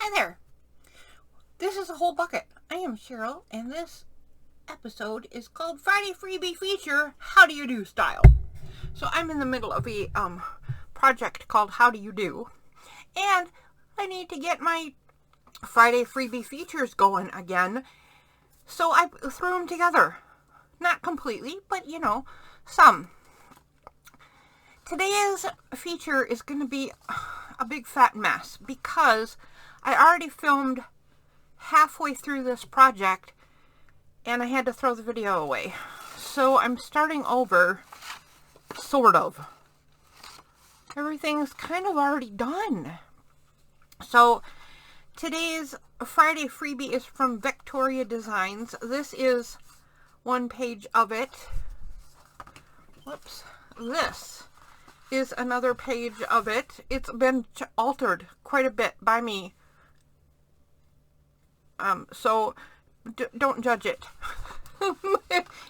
Hi there. This is a whole bucket. I am Sharyl, and this episode is called Friday Freebie Feature How Do You Do Style. So I'm in the middle of a project called How Do You Do, and I need to get my Friday Freebie features going again. So I threw them together. Not completely, but you know, some. Today's feature is going to be a big fat mess because I already filmed halfway through this project and I had to throw the video away. So I'm starting over, sort of. Everything's kind of already done. So today's Friday freebie is from Vectoria Designs. This is one page of it. Whoops. This is another page of it. It's been altered quite a bit by me. So don't judge it.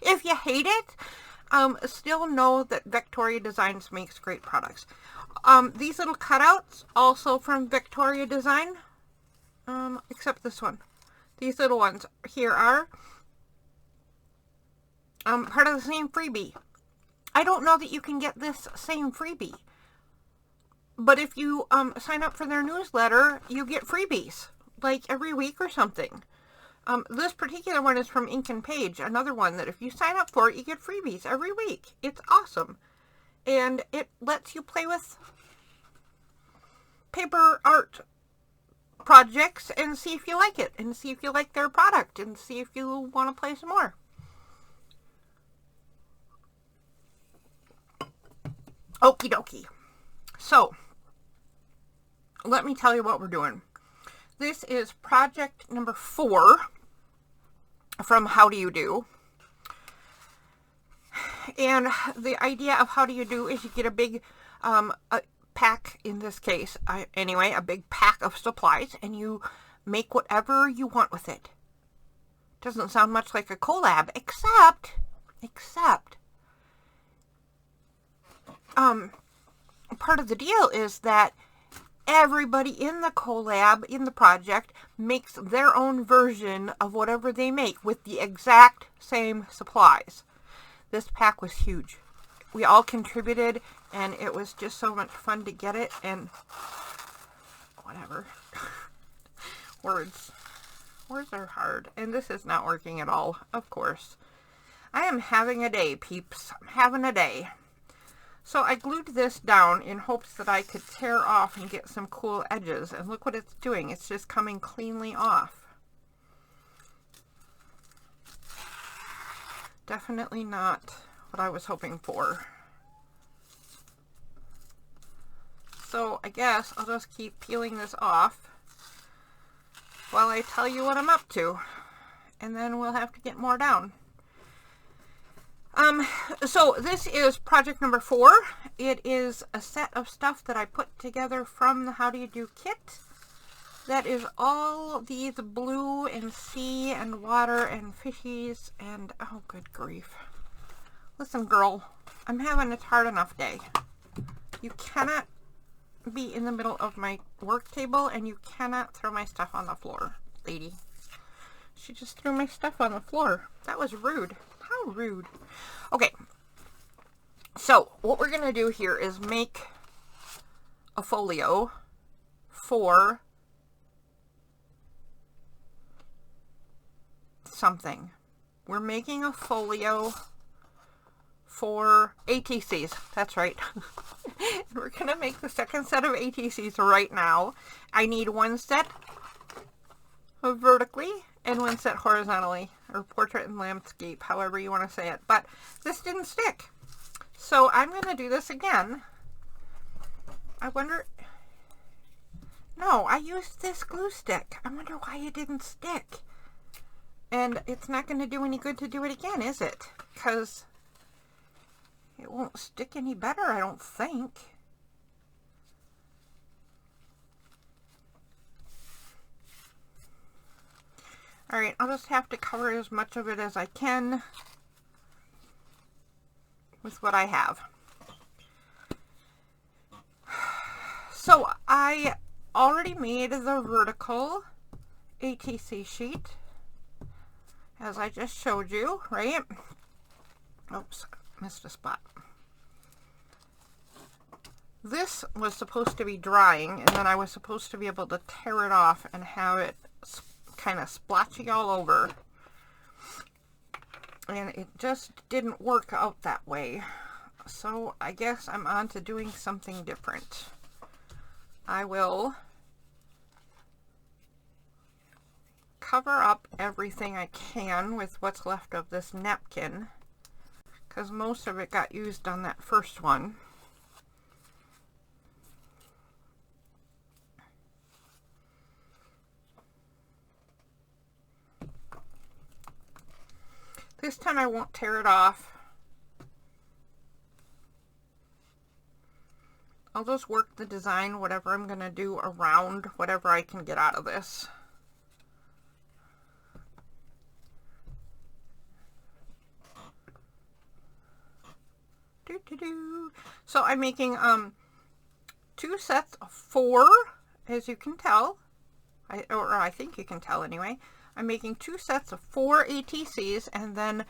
If you hate it, still know that Vectoria Designs makes great products. These little cutouts, also from Vectoria Design, except this one. These little ones here are part of the same freebie. I don't know that you can get this same freebie, but if you sign up for their newsletter, you get freebies, like every week or something. This particular one is from Ink and Page, another one that if you sign up for it, you get freebies every week. It's awesome. And it lets you play with paper art projects and see if you like it, and see if you like their product, and see if you want to play some more. Okie dokie. So, let me tell you what we're doing. This is project number 4 from How Do You Do. And the idea of How Do You Do is you get a big a pack, in this case, anyway, a big pack of supplies, and you make whatever you want with it. Doesn't sound much like a collab, except part of the deal is that everybody in the collab, in the project, makes their own version of whatever they make with the exact same supplies. This pack was huge. We all contributed, and it was just so much fun to get it, and whatever. Words are hard, and this is not working at all, of course. I am having a day, peeps. I'm having a day. So I glued this down in hopes that I could tear off and get some cool edges. And look what it's doing. It's just coming cleanly off. Definitely not what I was hoping for. So I guess I'll just keep peeling this off while I tell you what I'm up to. And then we'll have to get more down. So this is project number 4. It is a set of stuff that I put together from the How Do You Do kit. That is all these blue and sea and water and fishies and, oh good grief. Listen girl, I'm having a hard enough day. You cannot be in the middle of my work table and you cannot throw my stuff on the floor, lady. She just threw my stuff on the floor. That was rude. How rude. Okay, so what we're going to do here is make a folio for something. We're making a folio for ATCs. That's right. We're going to make the second set of ATCs right now. I need one set vertically and one set horizontally, or portrait and landscape, however you want to say it. But this didn't stick. So I'm going to do this again. I wonder... No, I used this glue stick. I wonder why it didn't stick. And it's not going to do any good to do it again, is it? Because it won't stick any better, I don't think. Alright, I'll just have to cover as much of it as I can with what I have. So I already made the vertical ATC sheet, as I just showed you, right? Oops, missed a spot. This was supposed to be drying, and then I was supposed to be able to tear it off and have it kind of splotchy all over. And it just didn't work out that way. So I guess I'm on to doing something different. I will cover up everything I can with what's left of this napkin, because most of it got used on that first one. This time I won't tear it off. I'll just work the design, whatever I'm going to do, around whatever I can get out of this. So I'm making 2 sets of 4, as you can tell. I think you can tell anyway. I'm making 2 sets of 4 ATCs, and then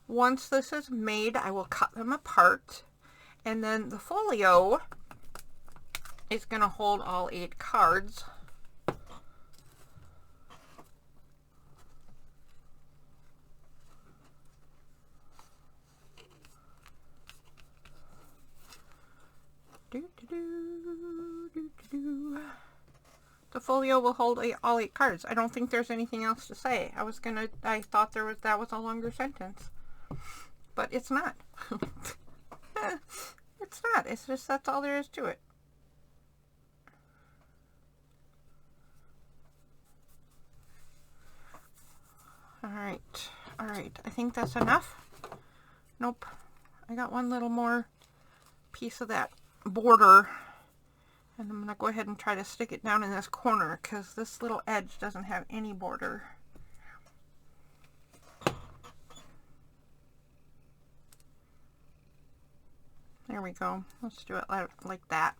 once this is made, I will cut them apart, and then the folio is going to hold all 8 cards. The folio will hold all 8 cards. I don't think there's anything else to say. I thought that was a longer sentence, but it's not. It's not. It's just, that's all there is to it. All right. I think that's enough. Nope. I got one little more piece of that border, and I'm going to go ahead and try to stick it down in this corner, because this little edge doesn't have any border. There we go. Let's do it like that.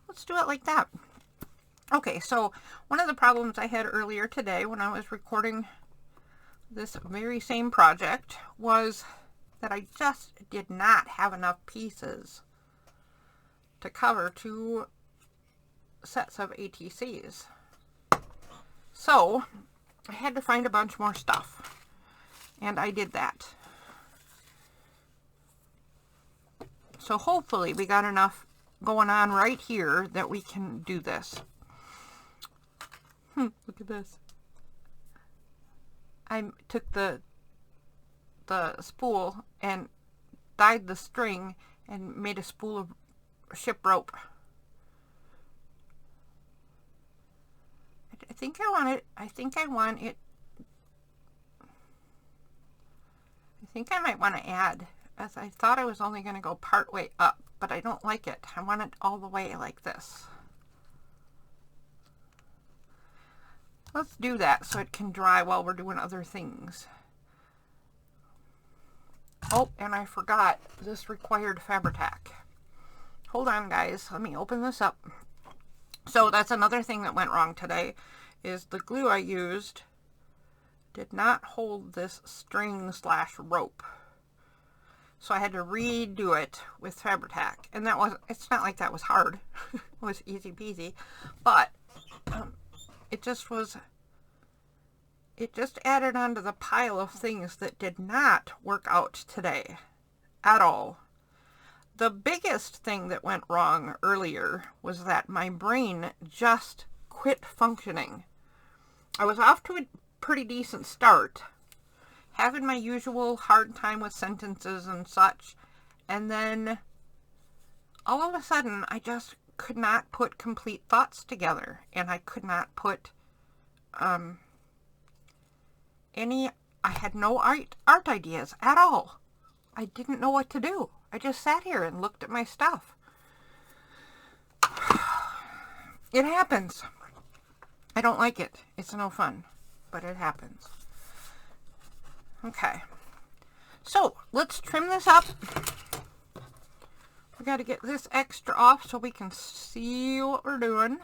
Let's do it like that. Okay, so one of the problems I had earlier today when I was recording this very same project was that I just did not have enough pieces to cover 2 sets of ATCs. So I had to find a bunch more stuff, and I did that. So hopefully we got enough going on right here that we can do this. Look at this. I took the spool and dyed the string and made a spool of ship rope. I think I might want to add, as I thought I was only going to go part way up, but I don't like it. I want it all the way like this. Let's do that so it can dry while we're doing other things. Oh, and I forgot, this required Fabri-Tac. Hold on, guys. Let me open this up. So that's another thing that went wrong today, is the glue I used did not hold this string / rope. So I had to redo it with Fabri-Tac. And it's not like that was hard. It was easy peasy. But it just added onto the pile of things that did not work out today at all. The biggest thing that went wrong earlier was that my brain just quit functioning. I was off to a pretty decent start, having my usual hard time with sentences and such, and then all of a sudden I just could not put complete thoughts together, and I could not put I had no art ideas at all. I didn't know what to do. I just sat here and looked at my stuff. It happens. I don't like it. It's no fun, but it happens. Okay. So, let's trim this up. We got to get this extra off so we can see what we're doing.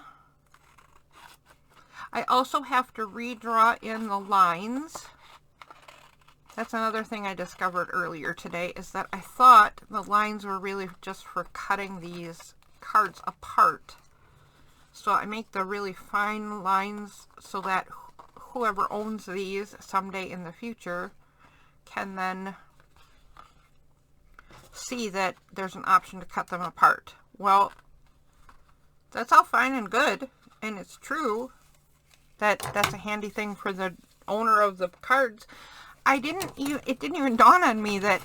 I also have to redraw in the lines. That's another thing I discovered earlier today, is that I thought the lines were really just for cutting these cards apart. So I make the really fine lines so that whoever owns these someday in the future can then see that there's an option to cut them apart. Well, that's all fine and good, and it's true that that's a handy thing for the owner of the cards. It didn't even dawn on me that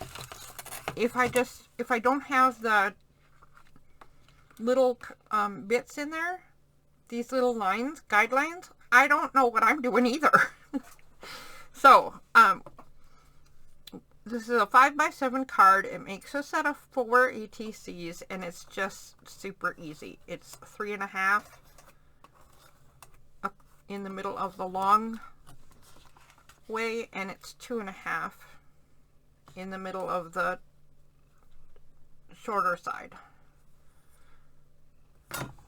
if I don't have the little bits in there, these little lines, guidelines, I don't know what I'm doing either. So, this is a 5x7 card. It makes a set of 4 ETCs, and it's just super easy. It's 3.5 up in the middle of the long way, and it's 2.5 in the middle of the shorter side.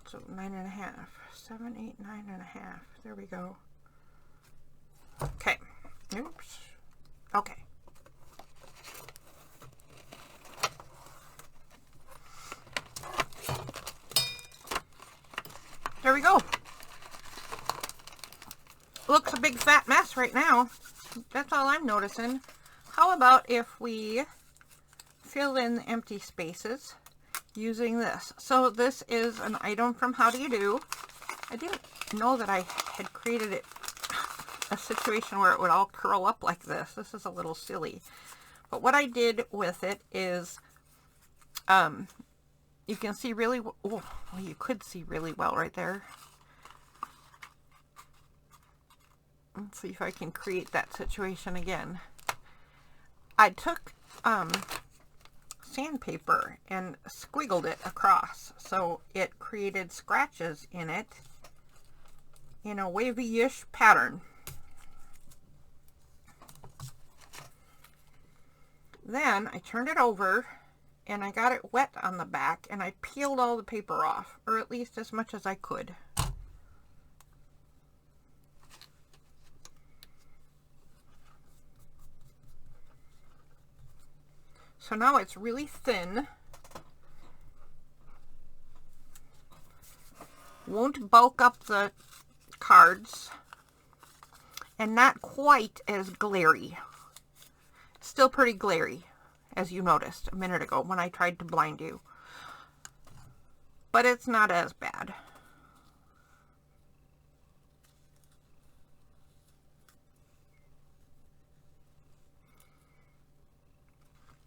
So 9.5, 7, 8, 9.5. There we go. Okay. Oops. Okay. There we go. Looks a big fat mess right now. That's all I'm noticing. How about if we fill in the empty spaces using this? So this is an item from How Do You Do. I didn't know that I had created it a situation where it would all curl up like this. This is a little silly. But what I did with it is, you can see really, well, you could see really well right there. Let's see if I can create that situation again. I took sandpaper and squiggled it across, so it created scratches in it in a wavy-ish pattern. Then I turned it over and I got it wet on the back, and I peeled all the paper off, or at least as much as I could. So now it's really thin. Won't bulk up the cards, and not quite as glary. Still pretty glary, as you noticed a minute ago when I tried to blind you. But it's not as bad.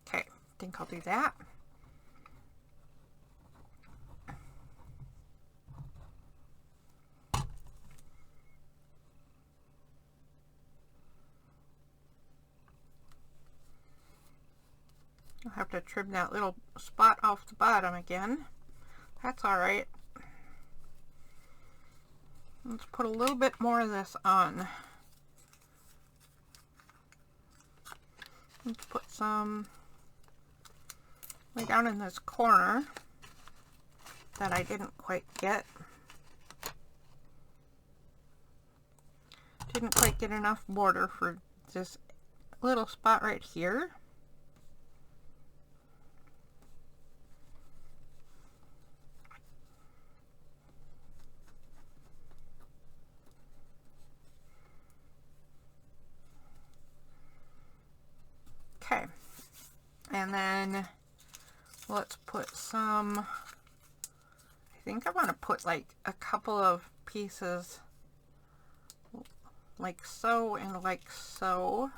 Okay, I think I'll do that. I'll have to trim that little spot off the bottom again. That's all right. Let's put a little bit more of this on. Let's put some way down in this corner that I didn't quite get. Didn't quite get enough border for this little spot right here. Okay, and then let's put some, I think I want to put like a couple of pieces like so and like so.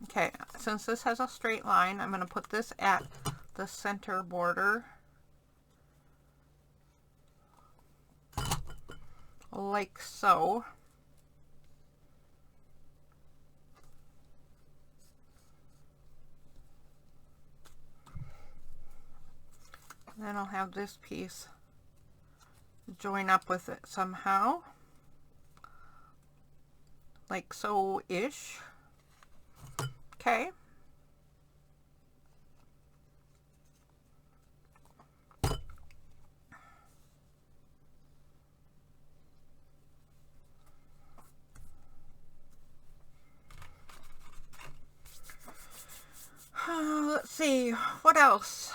Okay, since this has a straight line, I'm going to put this at the center border like so. Then I'll have this piece join up with it somehow, like so-ish. Okay. see, what else?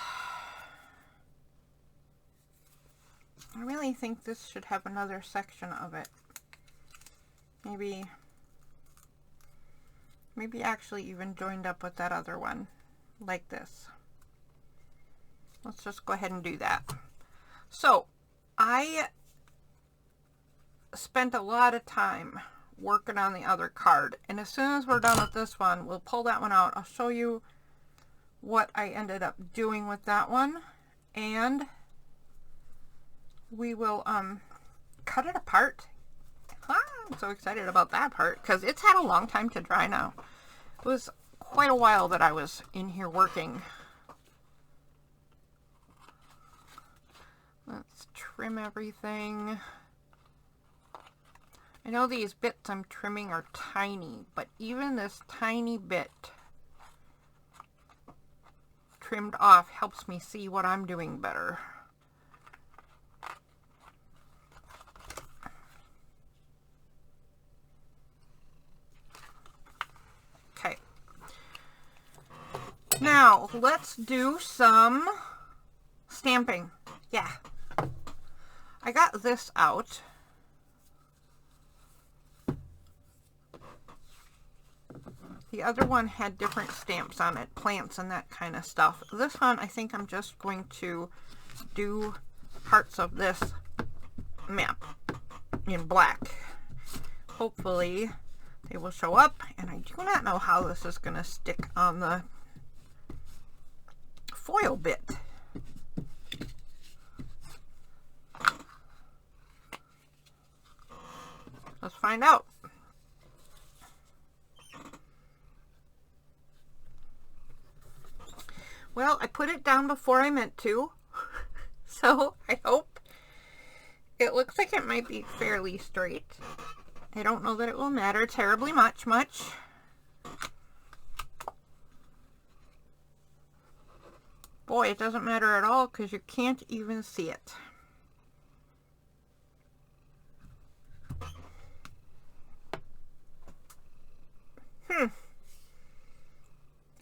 I really think this should have another section of it. Maybe actually even joined up with that other one, like this. Let's just go ahead and do that. So, I spent a lot of time working on the other card, and as soon as we're done with this one, we'll pull that one out. I'll show you what I ended up doing with that one, and we will cut it apart. I'm so excited about that part because it's had a long time to dry now. It was quite a while that I was in here working. Let's trim everything. I know these bits I'm trimming are tiny, but even this tiny bit trimmed off helps me see what I'm doing better. Okay. Now, let's do some stamping. Yeah. I got this out. The other one had different stamps on it, plants and that kind of stuff. This one, I think I'm just going to do parts of this map in black. Hopefully they will show up, and I do not know how this is going to stick on the foil bit. Let's find out. Well, I put it down before I meant to, so I hope it looks like it might be fairly straight. I don't know that it will matter terribly much. Boy, it doesn't matter at all because you can't even see it.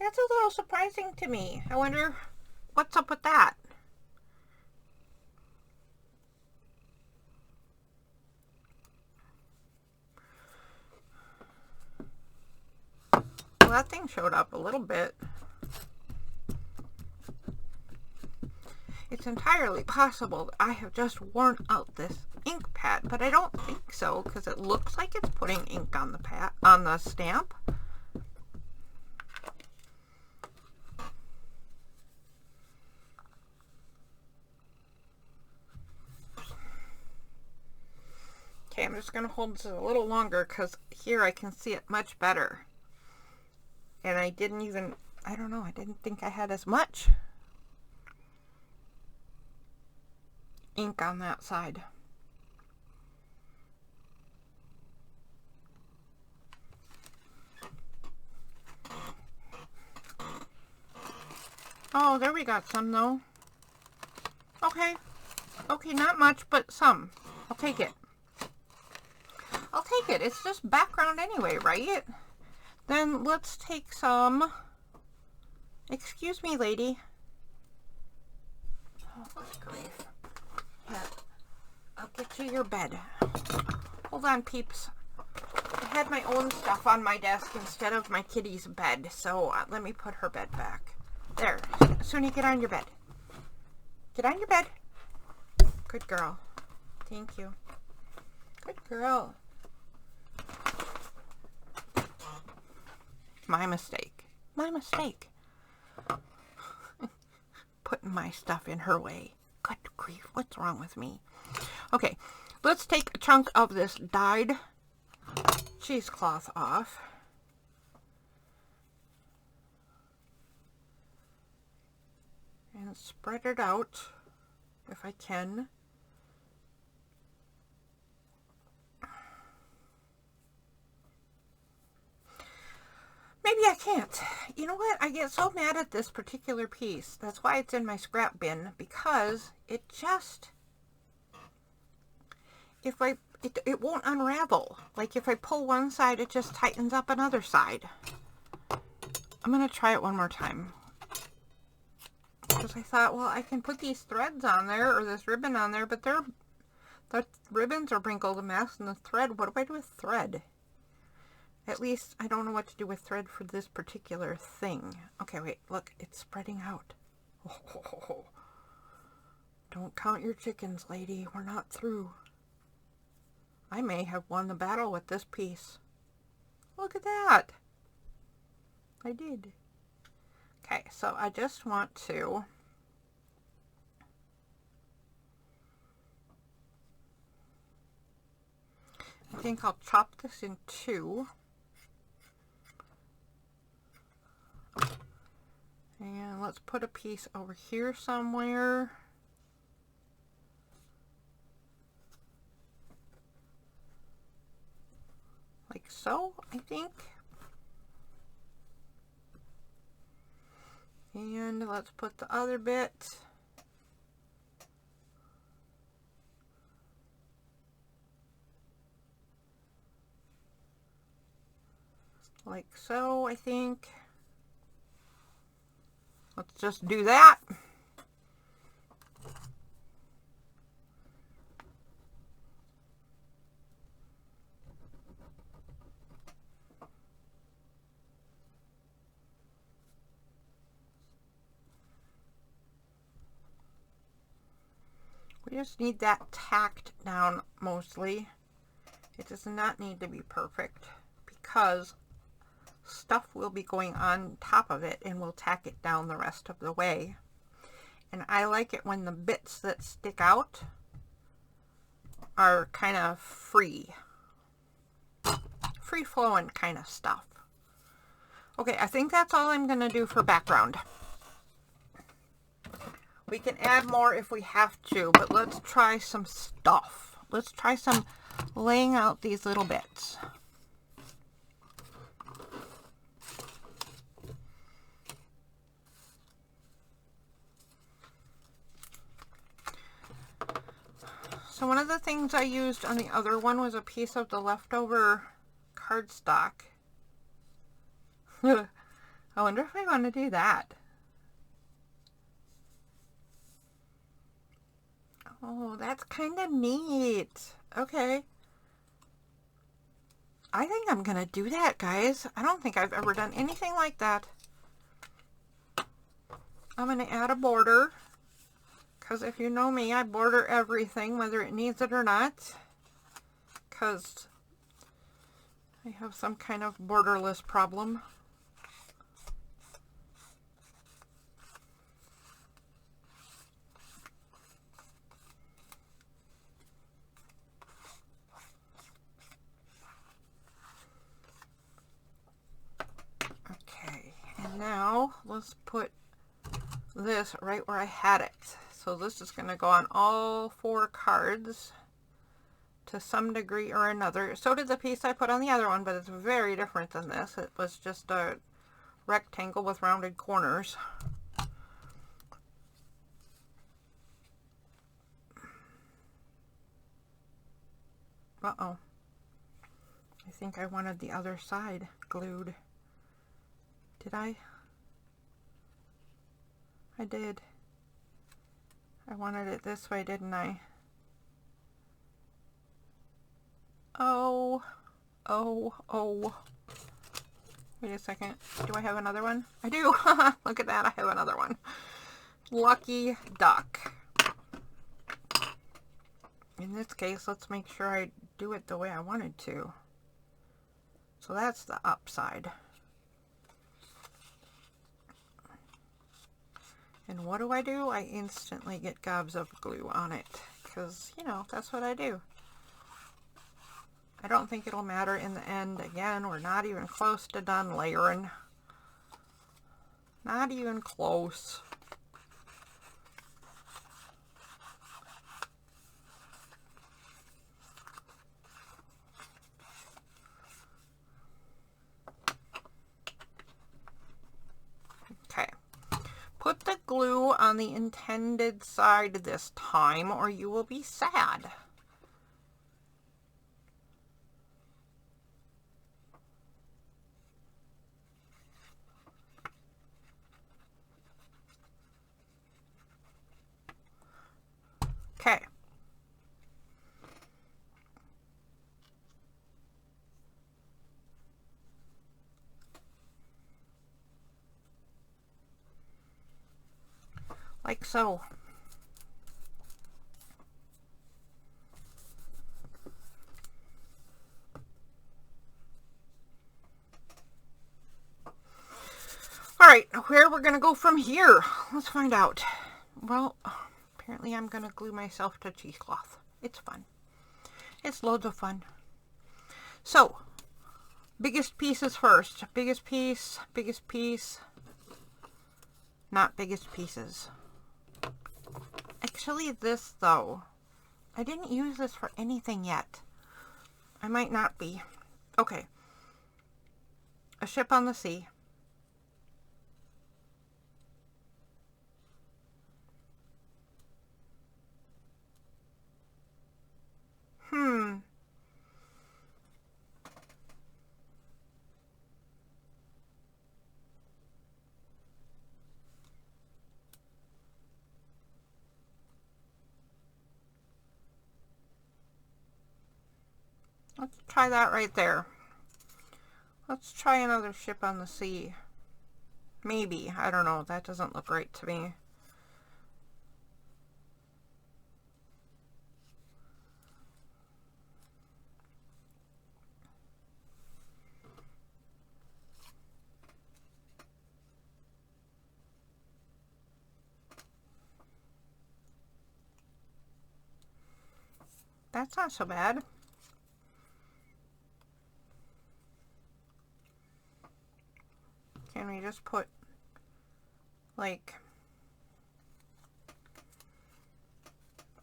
That's a little surprising to me. I wonder what's up with that. Well, that thing showed up a little bit. It's entirely possible that I have just worn out this ink pad, but I don't think so because it looks like it's putting ink on the pad, on the stamp. Okay, I'm just going to hold this a little longer because here I can see it much better. And I didn't even, I don't know, I didn't think I had as much ink on that side. Oh, there we got some though. Okay. Okay, not much, but some. I'll take it. I'll take it. It's just background anyway, right? Then let's take some. Excuse me, lady. Oh, good grief. Here, I'll get you your bed. Hold on, peeps. I had my own stuff on my desk instead of my kitty's bed, so let me put her bed back. There. Sonya, get on your bed. Get on your bed. Good girl. Thank you. Good girl. My mistake. My mistake. Putting my stuff in her way. Good grief, what's wrong with me? Okay, let's take a chunk of this dyed cheesecloth off. And spread it out if I can. Maybe I can't. You know what? I get so mad at this particular piece. That's why it's in my scrap bin, because it just, it won't unravel. Like if I pull one side, it just tightens up another side. I'm going to try it one more time. Because I thought, well, I can put these threads on there, or this ribbon on there, but the ribbons are wrinkled a mess, and the thread, what do I do with thread? At least I don't know what to do with thread for this particular thing. Okay, wait, look, it's spreading out. Oh, don't count your chickens, lady. We're not through. I may have won the battle with this piece. Look at that. I did. Okay, so I just want to I think I'll chop this in two. And let's put a piece over here somewhere. Like so, I think. And let's put the other bit like so, I think. Let's just do that. We just need that tacked down mostly. It does not need to be perfect because stuff will be going on top of it and we'll tack it down the rest of the way. And I like it when the bits that stick out are kind of free flowing kind of stuff. Okay, I think that's all I'm going to do for background. We can add more if we have to, but let's try some stuff. Let's try some laying out these little bits. So one of the things I used on the other one was a piece of the leftover cardstock. I wonder if I want to do that. Oh, that's kind of neat. Okay. I think I'm going to do that, guys. I don't think I've ever done anything like that. I'm going to add a border. Because if you know me, I border everything, whether it needs it or not. Because I have some kind of borderless problem. Okay, and now let's put this right where I had it. So this is going to go on all 4 cards to some degree or another. So did the piece I put on the other one, but it's very different than this. It was just a rectangle with rounded corners. Uh-oh. I think I wanted the other side glued. Did I? I did. I wanted it this way, didn't I? Oh. Wait a second. Do I have another one? I do. Look at that. I have another one. Lucky duck. In this case, let's make sure I do it the way I wanted to. So that's the upside. And what do? I instantly get gobs of glue on it. Because, you know, that's what I do. I don't think it'll matter in the end. Again, we're not even close to done layering. Not even close. Okay. Put the glue on the intended side this time or you will be sad. like so. Alright, where we're going to go from here, let's find out. Well, apparently I'm going to glue myself to cheesecloth. It's fun. It's loads of fun. So, biggest pieces first. Biggest piece, not biggest pieces. Actually, this though, I didn't use this for anything yet. I might not be. Okay. A ship on the sea. Let's try that right there. Let's try another ship on the sea. Maybe. I don't know. That doesn't look right to me. That's not so bad. Can we just put, like,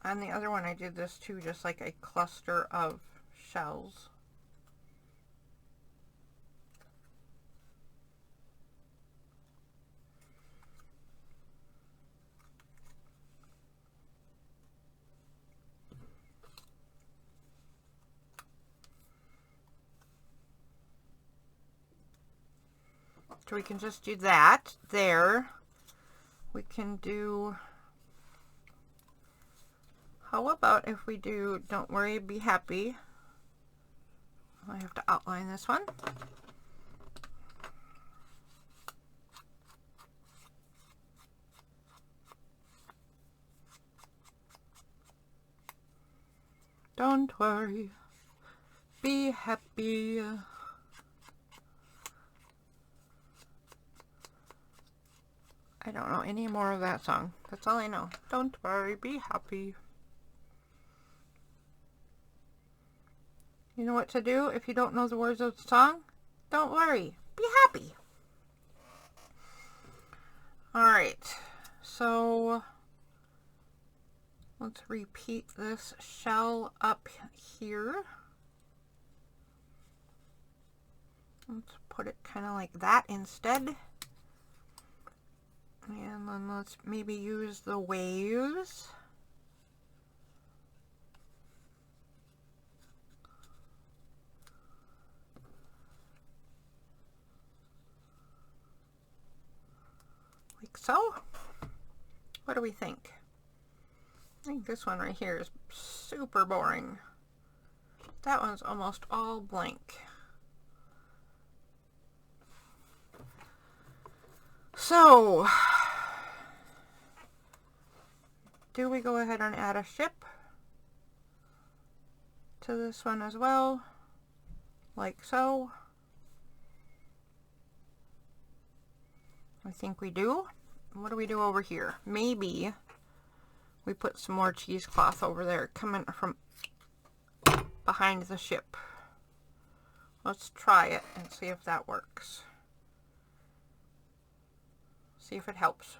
on the other one I did this too, just like a cluster of shells. So we can just do that there. We can do, how about if we do Don't Worry, Be Happy. I have to outline this one. Don't worry, be happy. I don't know any more of that song. That's all I know. Don't worry, be happy. You know what to do if you don't know the words of the song? Don't worry, be happy. Alright, so let's repeat this shell up here. Let's put it kind of like that instead. And then let's maybe use the waves. Like so. What do we think? I think this one right here is super boring. That one's almost all blank. So, do we go ahead and add a ship to this one as well? Like so. I think we do. What do we do over here? Maybe we put some more cheesecloth over there coming from behind the ship. Let's try it and see if that works. See if it helps.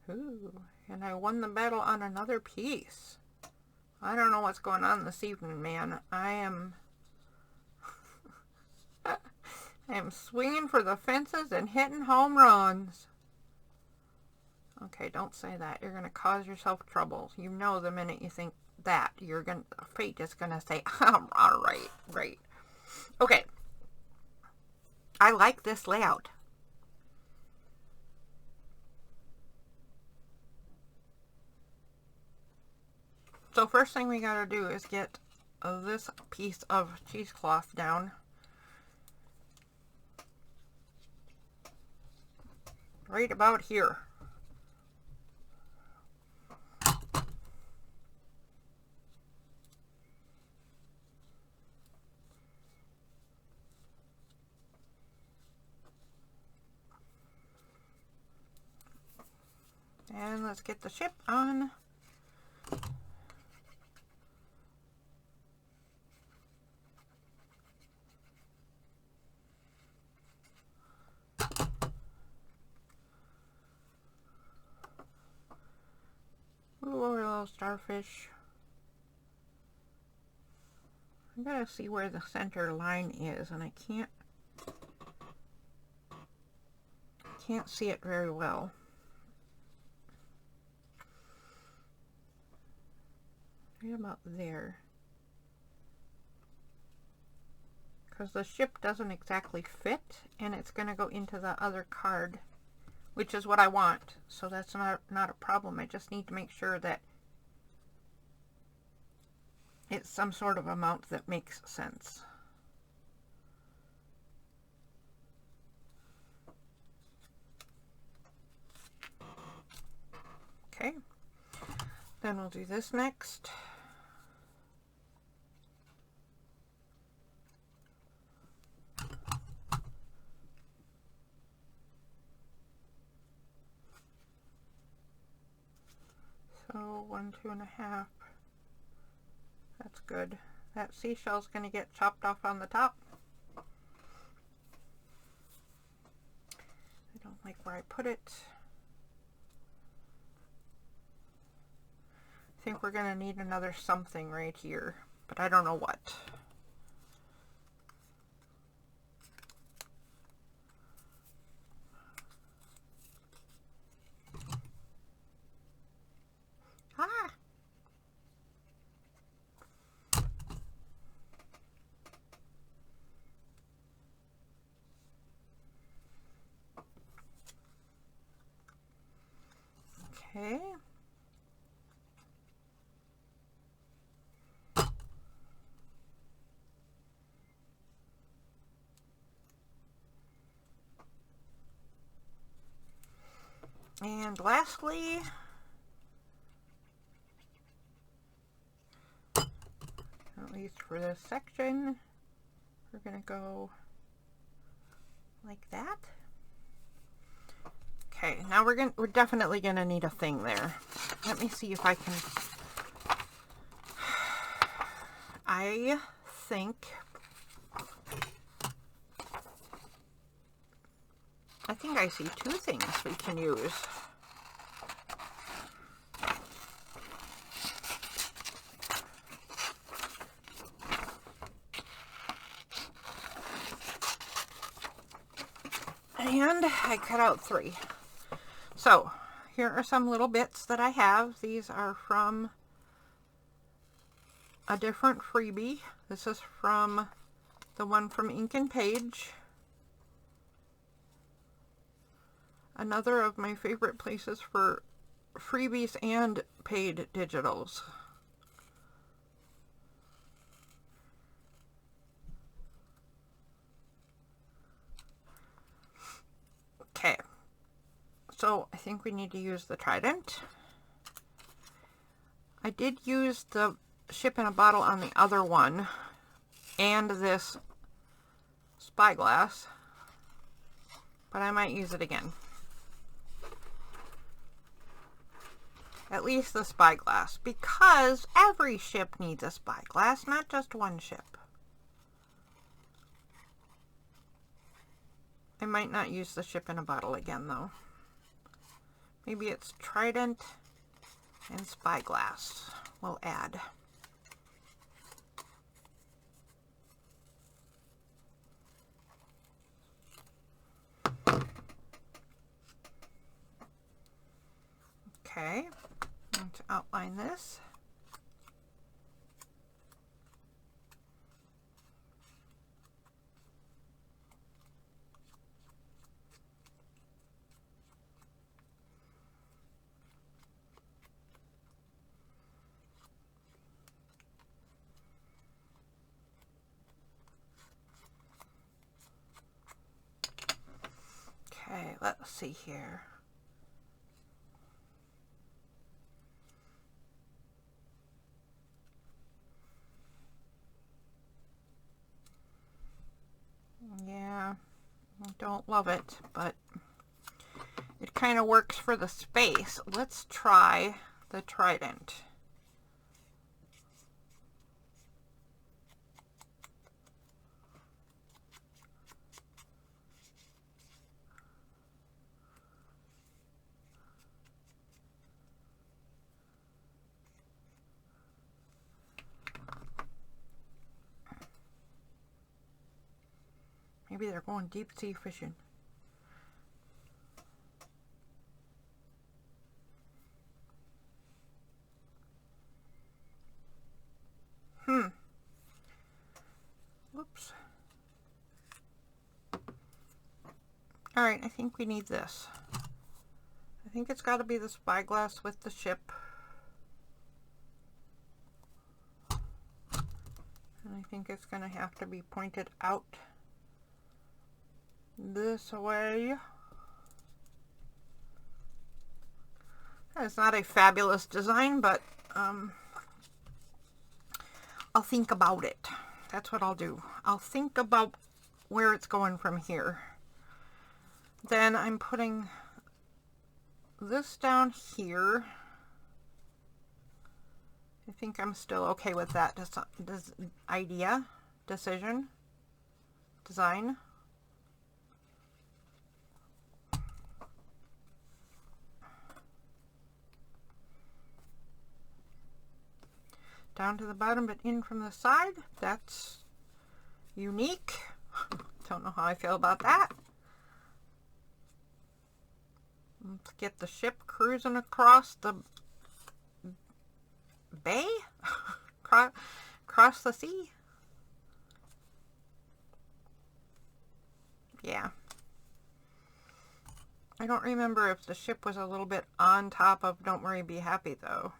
Ooh, and I won the battle on another piece. I don't know what's going on this evening, man. I am swinging for the fences and hitting home runs. Okay, don't say that. You're going to cause yourself trouble. You know the minute you think that, fate is going to say, all right, right. Okay. I like this layout. So first thing we gotta do is get this piece of cheesecloth down. right about here. And let's get the ship on. Ooh, a little starfish. I gotta see where the center line is, and I can't see it very well. Right about there. Because the ship doesn't exactly fit, and it's going to go into the other card, which is what I want. So that's not a problem. I just need to make sure that it's some sort of amount that makes sense. Okay. Then we'll do this next. So 1, 2.5. That's good. That seashell's going to get chopped off on the top. I don't like where I put it. I think we're going to need another something right here, but I don't know what. Ah! Okay. And lastly, at least for this section, we're going to go like that. Okay, now we're definitely going to need a thing there. Let me see if I can. I think I see two things we can use. And I cut out 3. So here are some little bits that I have. These are from a different freebie. This is from the one from Ink and Page. Another of my favorite places for freebies and paid digitals. Okay, so I think we need to use the trident. I did use the ship in a bottle on the other one and this spyglass, but I might use it again. At least the spyglass, because every ship needs a spyglass, not just one ship. I might not use the ship in a bottle again though. Maybe it's trident and spyglass we'll add. Okay, I'm going to outline this. Okay, let's see here. Yeah, I don't love it, but it kind of works for the space. Let's try the trident. Maybe they're going deep sea fishing. Whoops. All right, I think we need this. I think it's got to be the spyglass with the ship. And I think it's going to have to be pointed out this way. It's not a fabulous design, but I'll think about it. That's what I'll do. I'll think about where it's going from here. Then I'm putting this down here. I think I'm still okay with that decision, design. Down to the bottom, but in from the side. That's unique. Don't know how I feel about that. Let's get the ship cruising across the bay, across the sea. Yeah. I don't remember if the ship was a little bit on top of Don't Worry, Be Happy, though.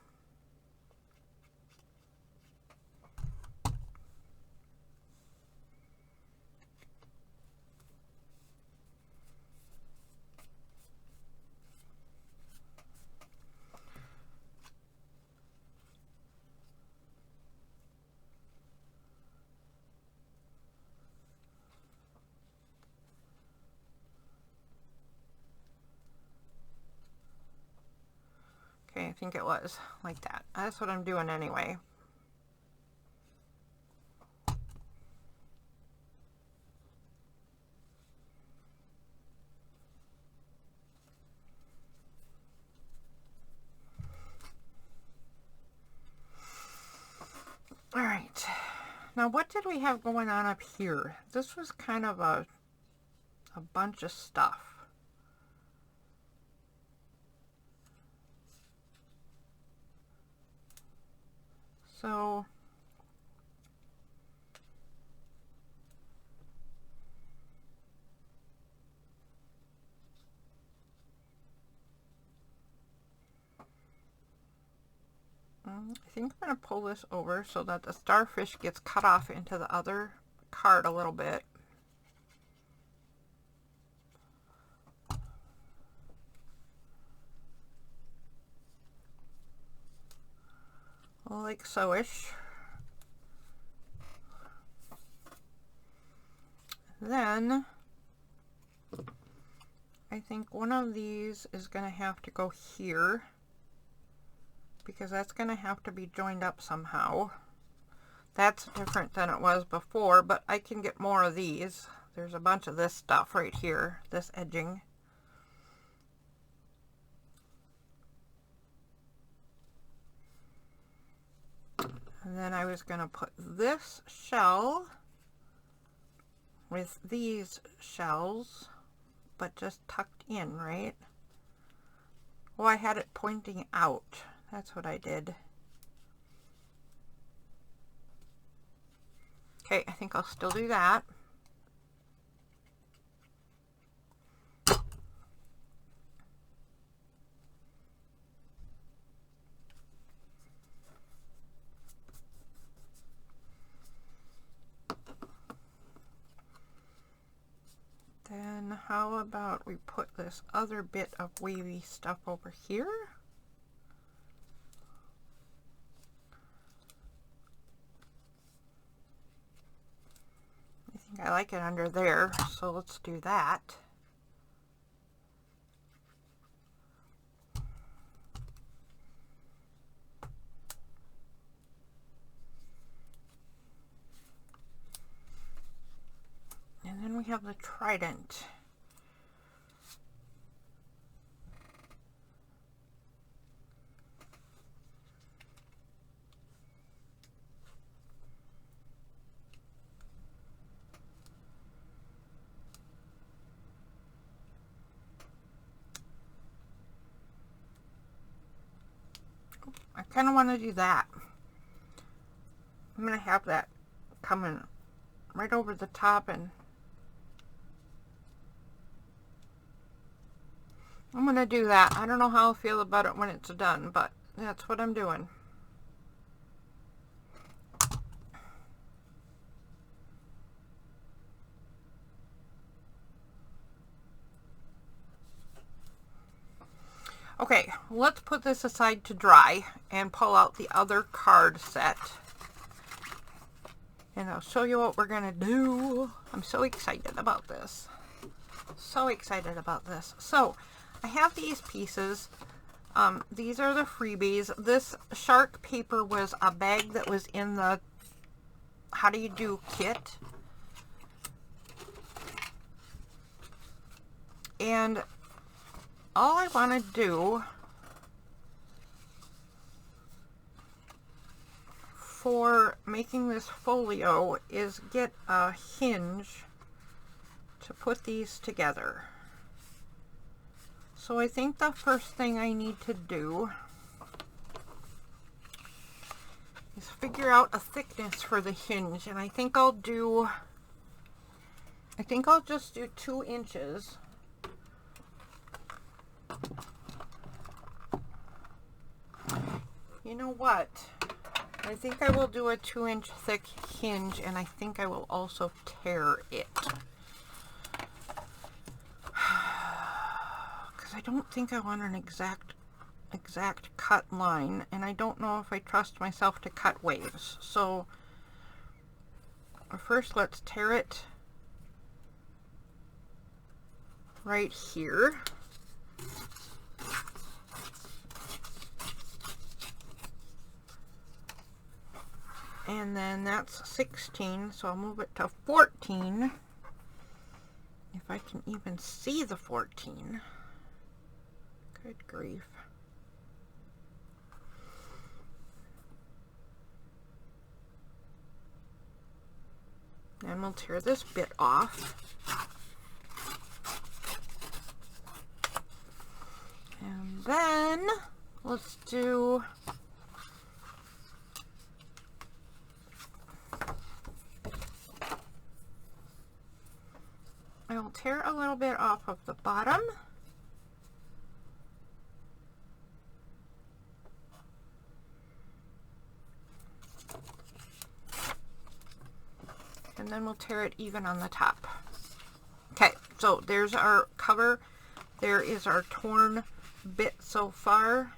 Okay, I think it was like that. That's what I'm doing anyway. All right. Now, what did we have going on up here? This was kind of a bunch of stuff. So I think I'm going to pull this over so that the starfish gets cut off into the other card a little bit. Like so-ish. Then I think one of these is going to have to go here because that's going to have to be joined up somehow. That's different than it was before, but I can get more of these. There's a bunch of this stuff right here, this edging. And then I was going to put this shell with these shells, but just tucked in, right? Oh, I had it pointing out. That's what I did. Okay, I think I'll still do that. Then how about we put this other bit of wavy stuff over here? I think I like it under there, so let's do that. And then we have the trident. I kind of want to do that. I'm going to have that coming right over the top, and I'm going to do that. I don't know how I'll feel about it when it's done, but that's what I'm doing. Okay, let's put this aside to dry and pull out the other card set. And I'll show you what we're going to do. I'm so excited about this. So excited about this. So, I have these pieces. These are the freebies. This shark paper was a bag that was in the How Do You Do kit. And all I want to do for making this folio is get a hinge to put these together. So I think the first thing I need to do is figure out a thickness for the hinge, and I think I'll just do 2 inches. You know what? I think I will do a 2-inch thick hinge, and I think I will also tear it. Because I don't think I want an exact cut line, and I don't know if I trust myself to cut waves. So first let's tear it right here. And then that's 16, so I'll move it to 14. If I can even see the 14. Good grief. Then we'll tear this bit off. And then let's do I'll tear a little bit off of the bottom. And then we'll tear it even on the top. Okay, so there's our cover. There is our torn bit so far.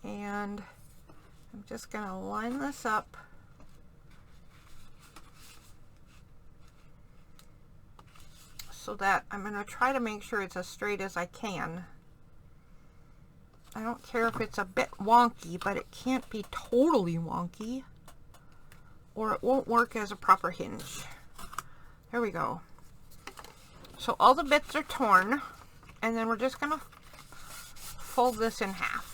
And I'm just going to line this up. So that I'm going to try to make sure it's as straight as I can. I don't care if it's a bit wonky, but it can't be totally wonky, or it won't work as a proper hinge. There we go. So all the bits are torn, and then we're just going to fold this in half.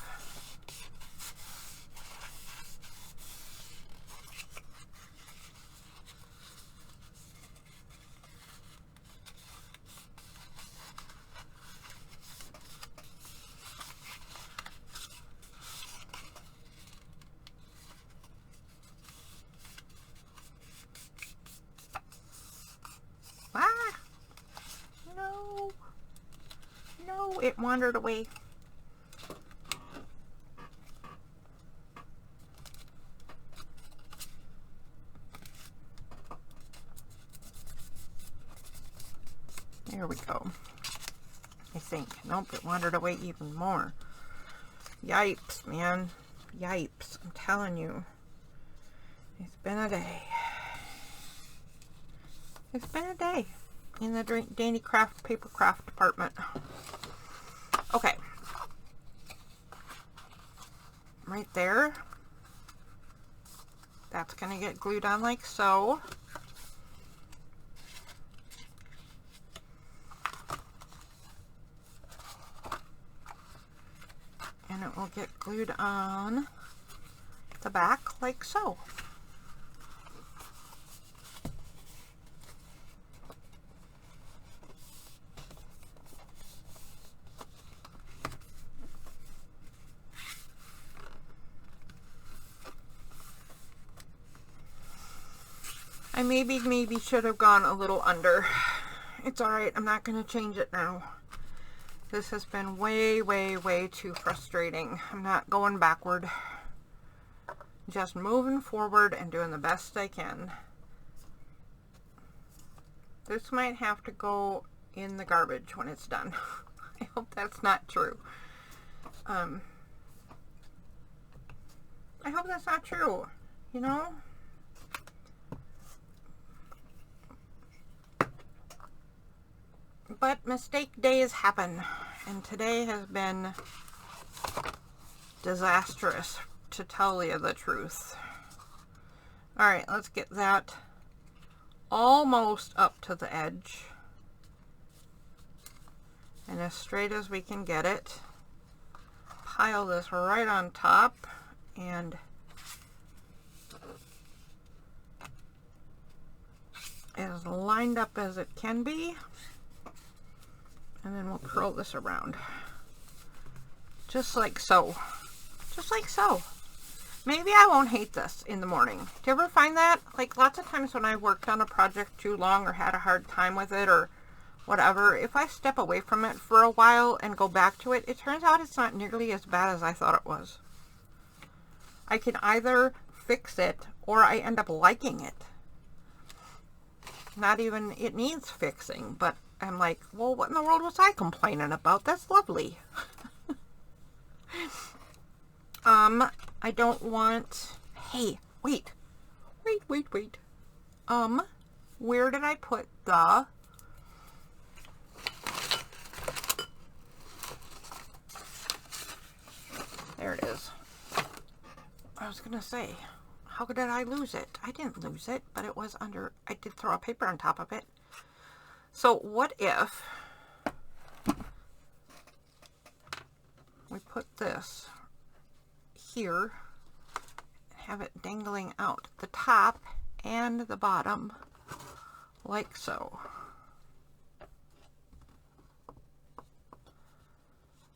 It wandered away. There we go. I think. Nope, it wandered away even more. Yipes, man. Yipes. I'm telling you. It's been a day. It's been a day in the Dainty Craft Paper Craft department. Okay. Right there. That's going to get glued on like so. And it will get glued on the back like so. I maybe should have gone a little under. It's alright, I'm not going to change it now. This has been way, way, way too frustrating. I'm not going backward. Just moving forward and doing the best I can. This might have to go in the garbage when it's done. I hope that's not true. I hope that's not true, you know? But mistake days happen, and today has been disastrous, to tell you the truth. Alright, let's get that almost up to the edge, and as straight as we can get it. Pile this right on top, and as lined up as it can be. And then we'll curl this around. Just like so. Just like so. Maybe I won't hate this in the morning. Do you ever find that? Like lots of times when I worked on a project too long or had a hard time with it or whatever, if I step away from it for a while and go back to it, it turns out it's not nearly as bad as I thought it was. I can either fix it or I end up liking it. Not even it needs fixing, but I'm like, well, what in the world was I complaining about? That's lovely. I don't want, hey, wait. Where did I put the, there it is. I was gonna say, how did I lose it? I didn't lose it, but it was under, I did throw a paper on top of it. So what if we put this here, have it dangling out the top and the bottom like so.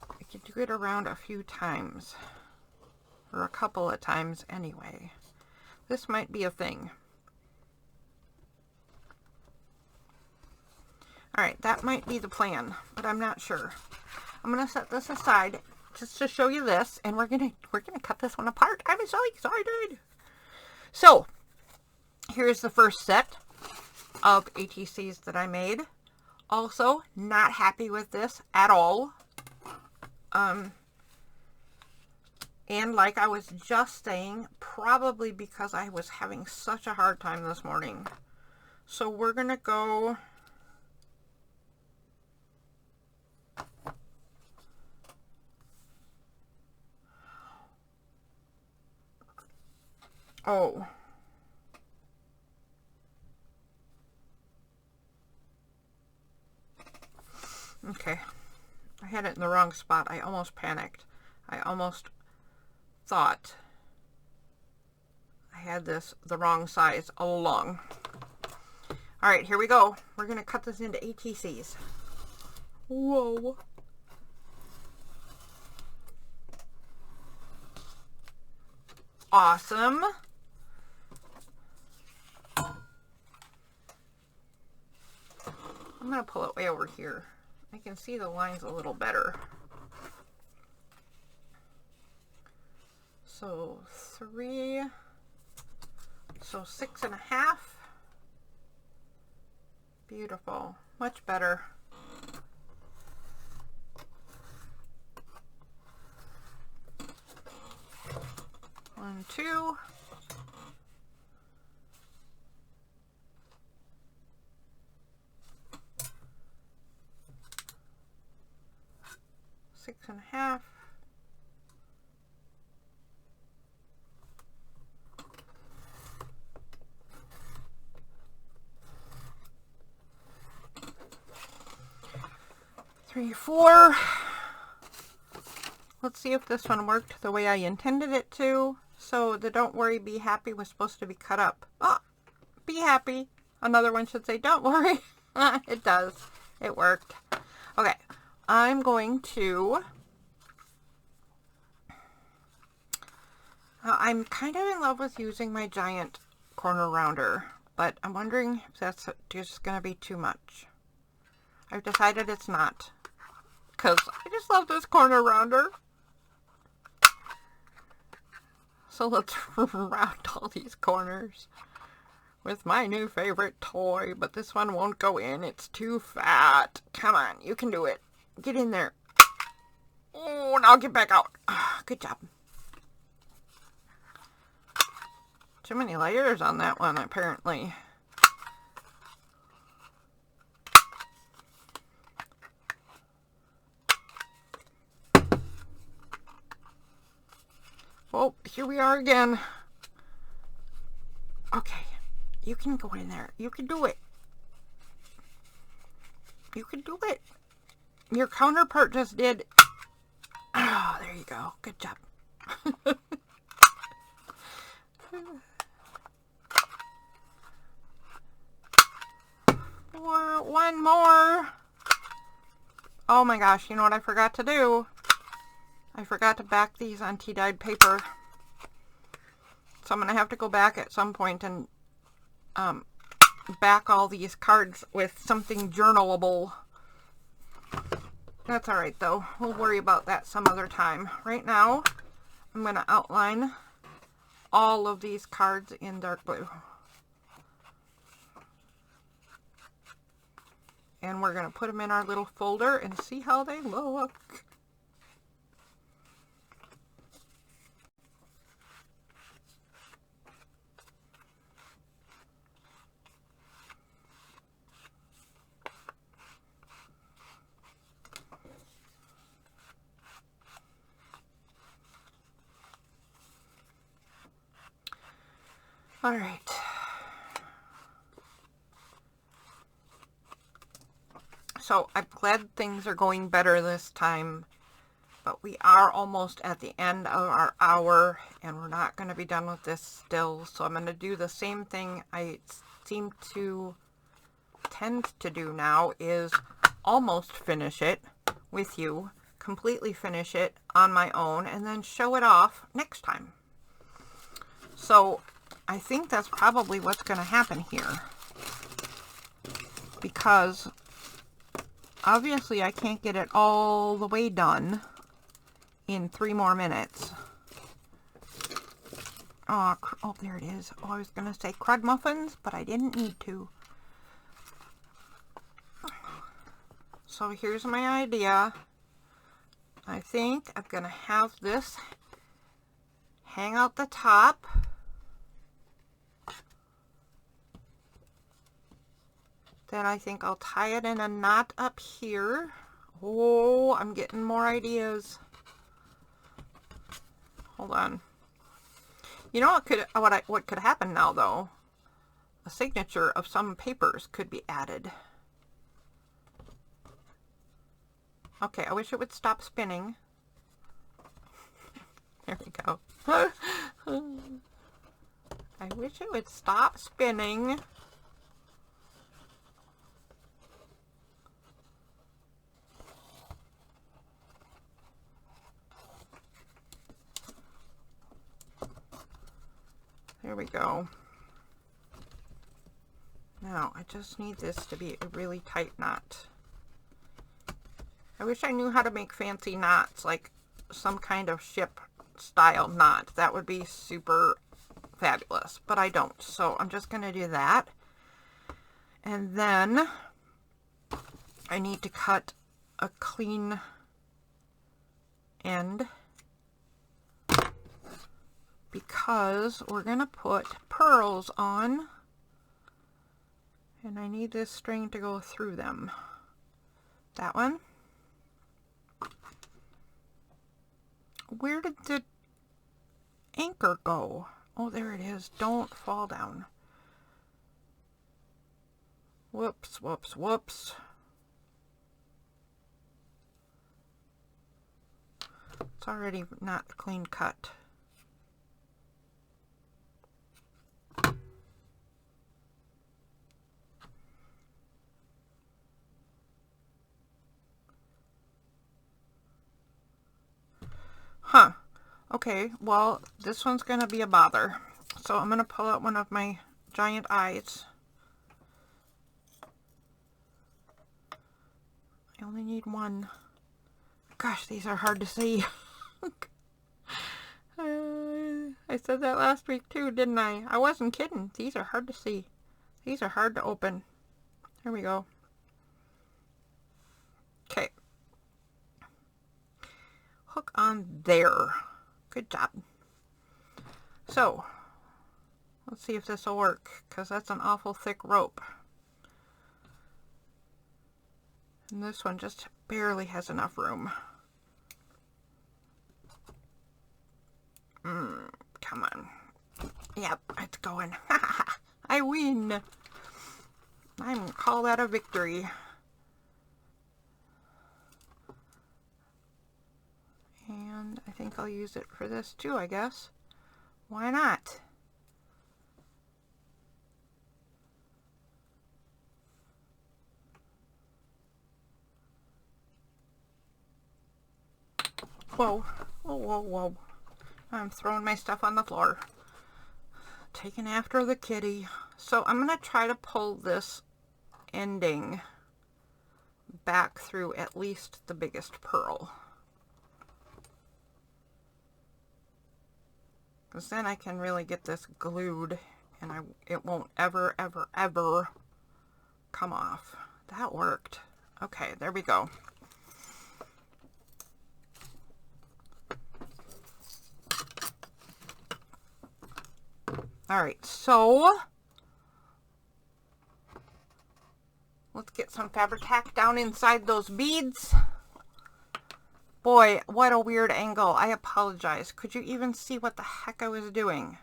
I can do it around a few times, or a couple of times anyway. This might be a thing. Alright, that might be the plan, but I'm not sure. I'm going to set this aside just to show you this, and we're gonna cut this one apart. I'm so excited! So, here's the first set of ATCs that I made. Also, not happy with this at all. And like I was just saying, probably because I was having such a hard time this morning. So we're going to go... Oh. Okay. I had it in the wrong spot. I almost panicked. I almost thought I had this the wrong size all along. Alright, here we go. We're going to cut this into ATCs. Whoa. Awesome. I'm going to pull it way over here. I can see the lines a little better. So 3, so 6.5. Beautiful, much better. 1, 2. Six and a half. Three, 4. Let's see if this one worked the way I intended it to. So the don't worry, be happy was supposed to be cut up. Oh, be happy. Another one should say don't worry. It does. It worked. Okay. I'm going to... I'm kind of in love with using my giant corner rounder, but I'm wondering if that's just going to be too much. I've decided it's not, because I just love this corner rounder. So let's round all these corners with my new favorite toy, but this one won't go in. It's too fat. Come on, you can do it. Get in there. Oh, now get back out. Good job. Too many layers on that one, apparently. Oh, here we are again. Okay, you can go in there. You can do it. You can do it. Your counterpart just did. Oh, there you go. Good job. One more. Oh my gosh, you know what I forgot to do? I forgot to back these on tea-dyed paper. So I'm going to have to go back at some point and back all these cards with something journalable. That's alright though. We'll worry about that some other time. Right now, I'm going to outline all of these cards in dark blue. And we're going to put them in our little folder and see how they look. All right. So I'm glad things are going better this time, but we are almost at the end of our hour and we're not going to be done with this still. So I'm going to do the same thing I seem to tend to do now, is almost finish it with you, completely finish it on my own, and then show it off next time. So I think that's probably what's going to happen here, because obviously I can't get it all the way done in 3 more minutes. Oh, there it is. Oh, I was going to say crud muffins, but I didn't need to. So here's my idea. I think I'm going to have this hang out the top. Then I think I'll tie it in a knot up here. Oh, I'm getting more ideas. Hold on. You know what could happen now though? A signature of some papers could be added. Okay, I wish it would stop spinning. There we go. I wish it would stop spinning. There we go. Now, I just need this to be a really tight knot. I wish I knew how to make fancy knots, like some kind of ship style knot. That would be super fabulous, but I don't. So I'm just going to do that. And then I need to cut a clean end because we're going to put pearls on, and I need this string to go through them. That one. Where did the anchor go? Oh, there it is. Don't fall down. Whoops, whoops, whoops. It's already not clean cut. Huh. Okay, well, this one's going to be a bother. So I'm going to pull out one of my giant eyes. I only need one. Gosh, these are hard to see. I said that last week too, didn't I? I wasn't kidding. These are hard to see. These are hard to open. Here we go. Okay. Hook on there. Good job. So, let's see if this will work, because that's an awful thick rope. And this one just barely has enough room. Come on. Yep, it's going. I win. I'm going to call that a victory. And I think I'll use it for this too, I guess. Why not? Whoa. Whoa, whoa, whoa. I'm throwing my stuff on the floor. Taking after the kitty. So I'm going to try to pull this ending back through at least the biggest pearl. Because then I can really get this glued and it won't ever, ever, ever come off. That worked. Okay, there we go. Alright, so let's get some fabric tack down inside those beads. Boy, what a weird angle. I apologize. Could you even see what the heck I was doing?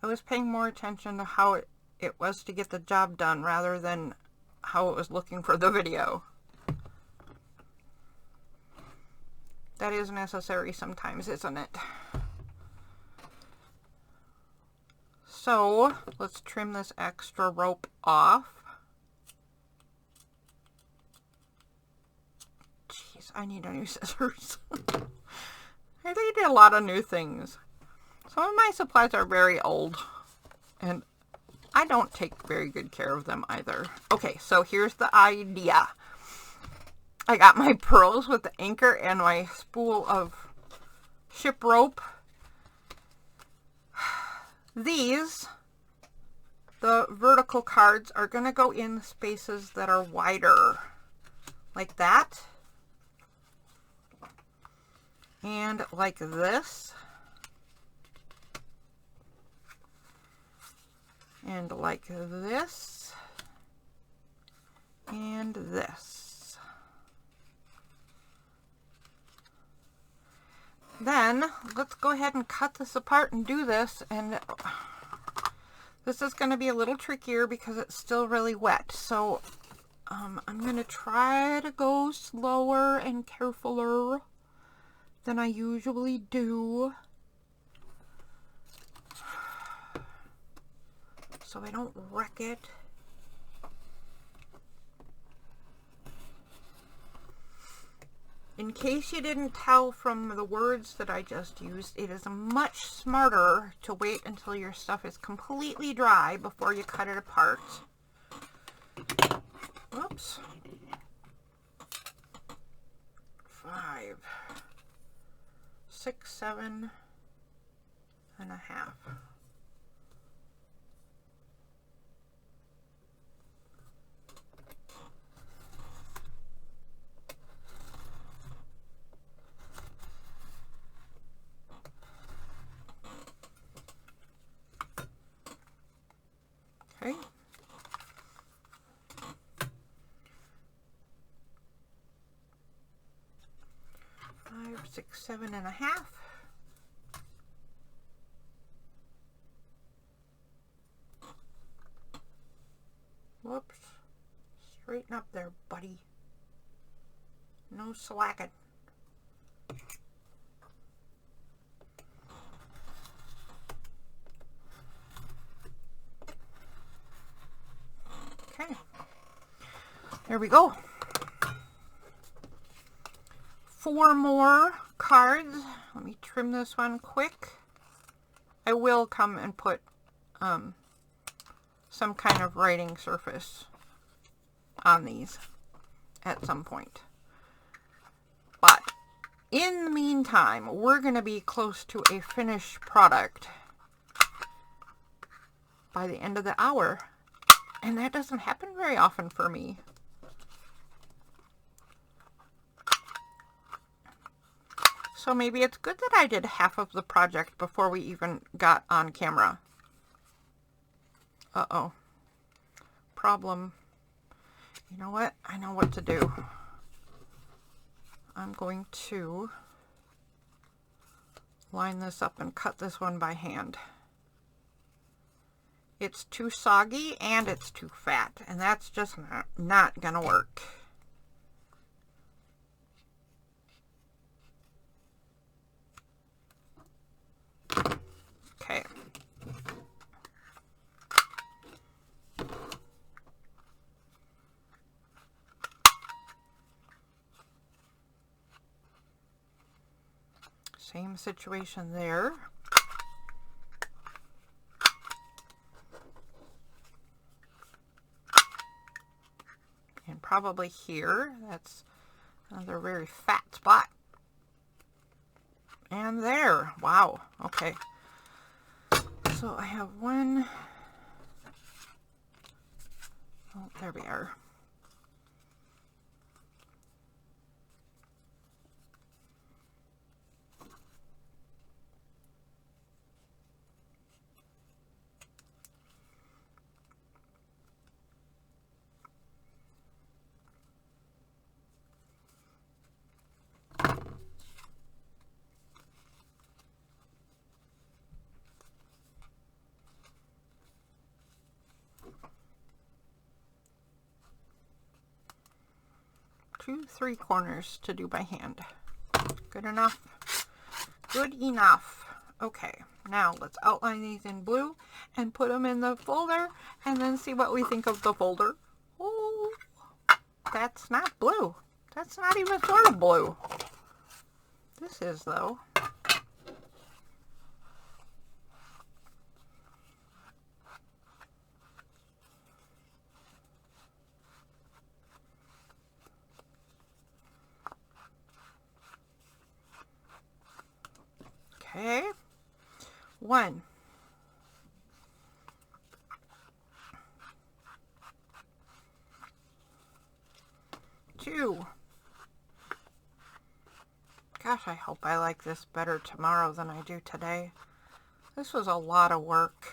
I was paying more attention to how it was to get the job done rather than how it was looking for the video. That is necessary sometimes, isn't it? So, let's trim this extra rope off. Jeez, I need a new scissors. I think I did a lot of new things. Some of my supplies are very old, and I don't take very good care of them either. Okay, so here's the idea. I got my pearls with the anchor and my spool of ship rope. These, the vertical cards, are going to go in spaces that are wider, like that, and like this, and like this, and this. Then let's go ahead and cut this apart and do this, and this is going to be a little trickier because it's still really wet, so I'm going to try to go slower and carefuler than I usually do, so I don't wreck it. In case you didn't tell from the words that I just used, it is much smarter to wait until your stuff is completely dry before you cut it apart. Oops. 5, 6, 7 and a half. 6.5. Whoops. Straighten up there, buddy. No slacking. Okay. There we go. 4 more cards. Let me trim this one quick. I will come and put some kind of writing surface on these at some point. But in the meantime, we're going to be close to a finished product by the end of the hour. And that doesn't happen very often for me. So maybe it's good that I did half of the project before we even got on camera. Uh-oh. Problem. You know what? I know what to do. I'm going to line this up and cut this one by hand. It's too soggy and it's too fat, and that's just not gonna work. Okay. Same situation there. And probably here. That's another very fat spot. And there. Wow. Okay. So I have one. Oh, there we are. Three corners to do by hand. Good enough? Good enough. Okay, now let's outline these in blue and put them in the folder and then see what we think of the folder. Oh, that's not blue. That's not even sort of blue. This is, though. Okay, 1, 2. Gosh, I hope I like this better tomorrow than I do today. This was a lot of work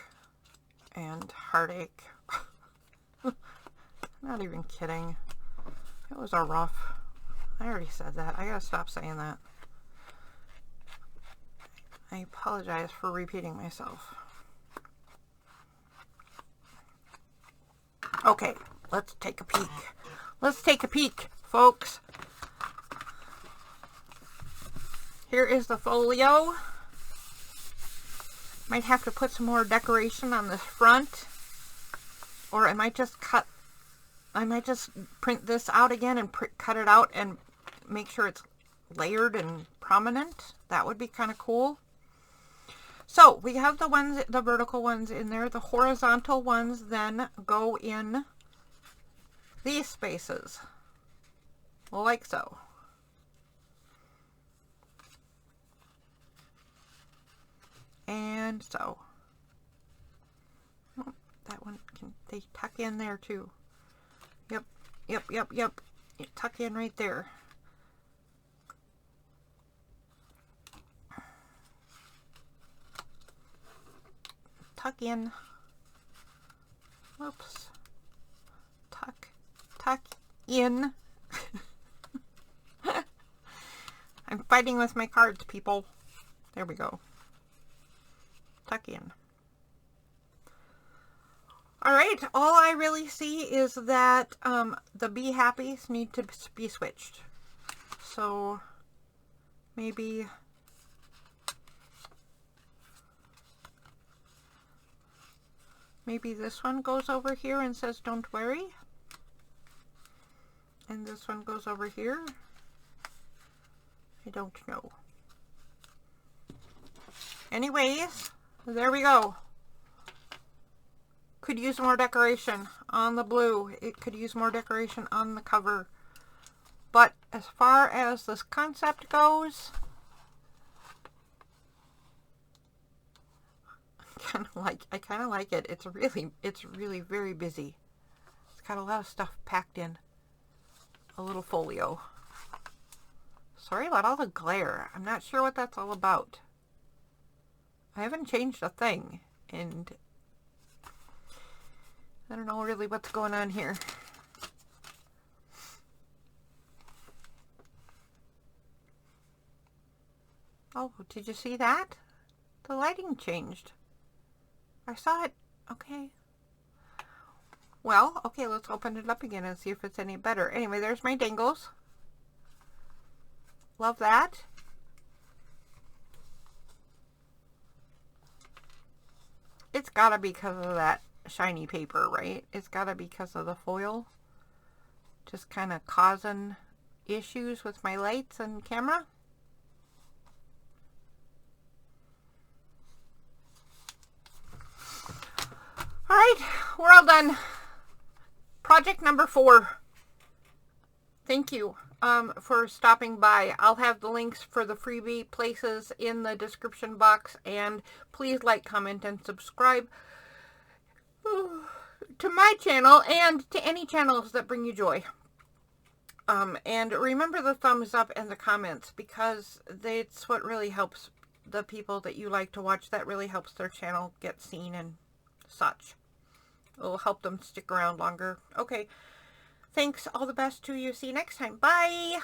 and heartache. Not even kidding. It was a rough. I already said that. I gotta stop saying that. I apologize for repeating myself. Okay, let's take a peek. Let's take a peek, folks. Here is the folio. Might have to put some more decoration on this front. Or I might just print this out again and cut it out and make sure it's layered and prominent. That would be kind of cool. So we have the vertical ones in there. The horizontal ones then go in these spaces, like so. And so. Oh, that one, they tuck in there too. Yep, yep, yep, yep. You tuck in right there. Tuck in. Whoops. tuck in. I'm fighting with my cards, people. There we go. Tuck in. Alright, all I really see is that the Be Happies need to be switched. So, maybe this one goes over here and says don't worry. And this one goes over here. I don't know. Anyways, there we go. Could use more decoration on the blue. It could use more decoration on the cover. But as far as this concept goes, I kind of like it. It's really very busy. It's got a lot of stuff packed in a little folio. Sorry about all the glare. I'm not sure what that's all about. I haven't changed a thing, and I don't know really what's going on here. Oh, did you see that? The lighting changed. I saw it. Okay. Well, okay, let's open it up again and see if it's any better. Anyway, there's my dangles. Love that. It's gotta be because of that shiny paper, right? It's gotta be because of the foil. Just kind of causing issues with my lights and camera. Alright, we're all done. Project number 4. Thank you for stopping by. I'll have the links for the freebie places in the description box, and please like, comment, and subscribe to my channel and to any channels that bring you joy. And remember the thumbs up and the comments, because that's what really helps the people that you like to watch. That really helps their channel get seen and such. It'll help them stick around longer. Okay. Thanks. All the best to you. See you next time. Bye.